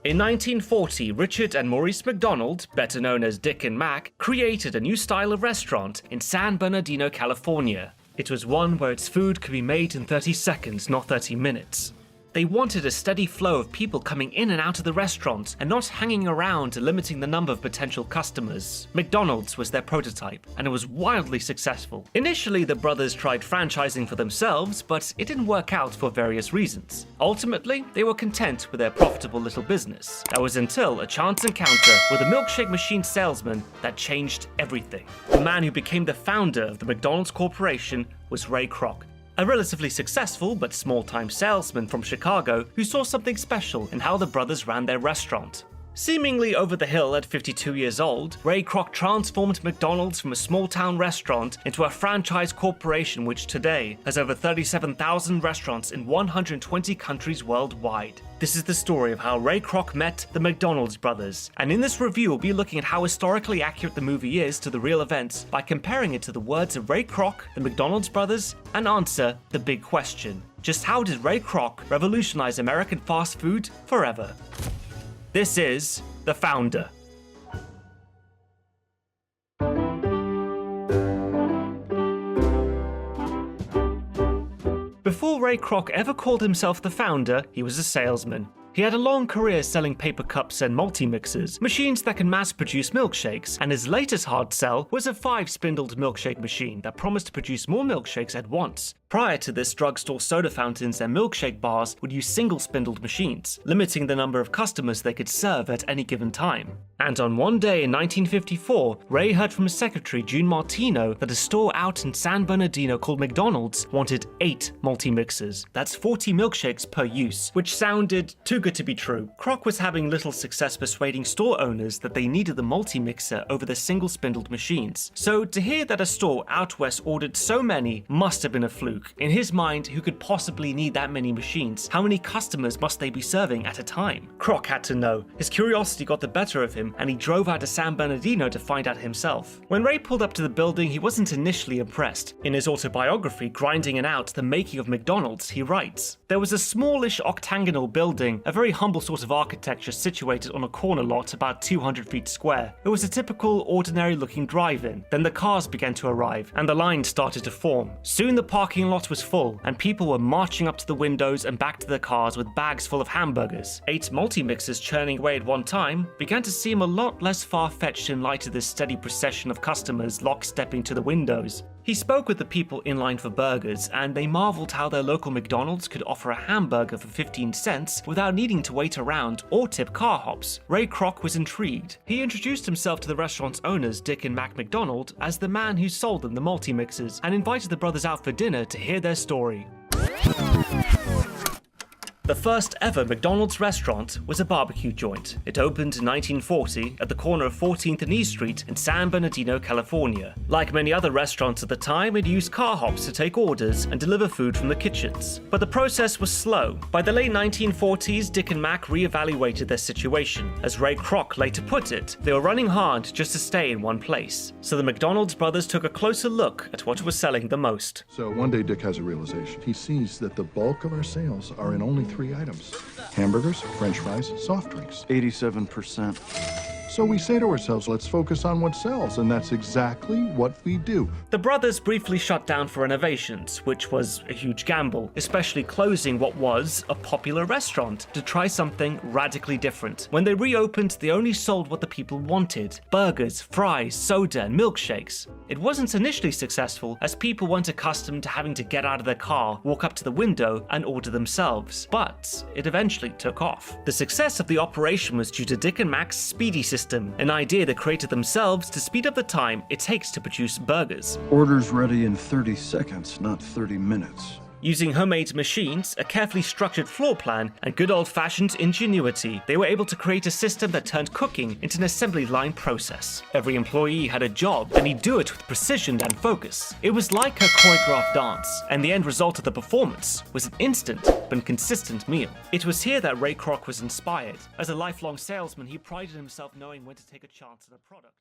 In 1940, Richard and Maurice McDonald, better known as Dick and Mac, created a new style of restaurant in San Bernardino, California. It was one where its food could be made in 30 seconds, not 30 minutes. They wanted a steady flow of people coming in and out of the restaurant and not hanging around and limiting the number of potential customers. McDonald's was their prototype, and it was wildly successful. Initially, the brothers tried franchising for themselves, but it didn't work out for various reasons. Ultimately, they were content with their profitable little business. That was until a chance encounter with a milkshake machine salesman that changed everything. The man who became the founder of the McDonald's Corporation was Ray Kroc, a relatively successful but small-time salesman from Chicago who saw something special in how the brothers ran their restaurant. Seemingly over the hill at 52 years old, Ray Kroc transformed McDonald's from a small-town restaurant into a franchise corporation which today has over 37,000 restaurants in 120 countries worldwide. This is the story of how Ray Kroc met the McDonald's brothers, and in this review we'll be looking at how historically accurate the movie is to the real events by comparing it to the words of Ray Kroc, the McDonald's brothers, and answer the big question: just how did Ray Kroc revolutionize American fast food forever? This is The Founder. Before Ray Kroc ever called himself the founder, he was a salesman. He had a long career selling paper cups and multi-mixers, machines that can mass-produce milkshakes, and his latest hard sell was a 5-spindled milkshake machine that promised to produce more milkshakes at once. Prior to this, drugstore soda fountains and milkshake bars would use single-spindled machines, limiting the number of customers they could serve at any given time. And on one day in 1954, Ray heard from his secretary, June Martino, that a store out in San Bernardino called McDonald's wanted 8 multi-mixers. That's 40 milkshakes per use, which sounded too good to be true. Kroc was having little success persuading store owners that they needed the multi-mixer over the single-spindled machines. So to hear that a store out west ordered so many must have been a fluke. In his mind, who could possibly need that many machines? How many customers must they be serving at a time? Kroc had to know. His curiosity got the better of him, and he drove out to San Bernardino to find out himself. When Ray pulled up to the building, he wasn't initially impressed. In his autobiography, Grinding It Out, The Making of McDonald's, he writes, "There was a smallish octagonal building, a very humble sort of architecture situated on a corner lot about 200 feet square. It was a typical, ordinary-looking drive-in. Then the cars began to arrive, and the lines started to form. Soon the parking lot was full, and people were marching up to the windows and back to their cars with bags full of hamburgers. 8 multi-mixers churning away at one time began to seem a lot less far-fetched in light of this steady procession of customers lockstepping to the windows." He spoke with the people in line for burgers, and they marveled how their local McDonald's could offer a hamburger for 15 cents without needing to wait around or tip car hops. Ray Kroc was intrigued. He introduced himself to the restaurant's owners, Dick and Mac McDonald, as the man who sold them the multi-mixers, and invited the brothers out for dinner to hear their story. The first ever McDonald's restaurant was a barbecue joint. It opened in 1940 at the corner of 14th and E Street in San Bernardino, California. Like many other restaurants at the time, it used car hops to take orders and deliver food from the kitchens. But the process was slow. By the late 1940s, Dick and Mac re-evaluated their situation. As Ray Kroc later put it, they were running hard just to stay in one place. So the McDonald's brothers took a closer look at what was selling the most. So one day Dick has a realization. He sees that the bulk of our sales are in only 3 items: hamburgers, french fries, soft drinks. 87%. So we say to ourselves, let's focus on what sells, and that's exactly what we do. The brothers briefly shut down for renovations, which was a huge gamble, especially closing what was a popular restaurant to try something radically different. When they reopened, they only sold what the people wanted: burgers, fries, soda, and milkshakes. It wasn't initially successful, as people weren't accustomed to having to get out of their car, walk up to the window, and order themselves, but it eventually took off. The success of the operation was due to Dick and Mac's Speedy system, an idea they created themselves to speed up the time it takes to produce burgers. Orders ready in 30 seconds, not 30 minutes. Using homemade machines, a carefully structured floor plan, and good old-fashioned ingenuity, they were able to create a system that turned cooking into an assembly line process. Every employee had a job, and he'd do it with precision and focus. It was like a choreographed dance, and the end result of the performance was an instant but consistent meal. It was here that Ray Kroc was inspired. As a lifelong salesman, he prided himself knowing when to take a chance on a product.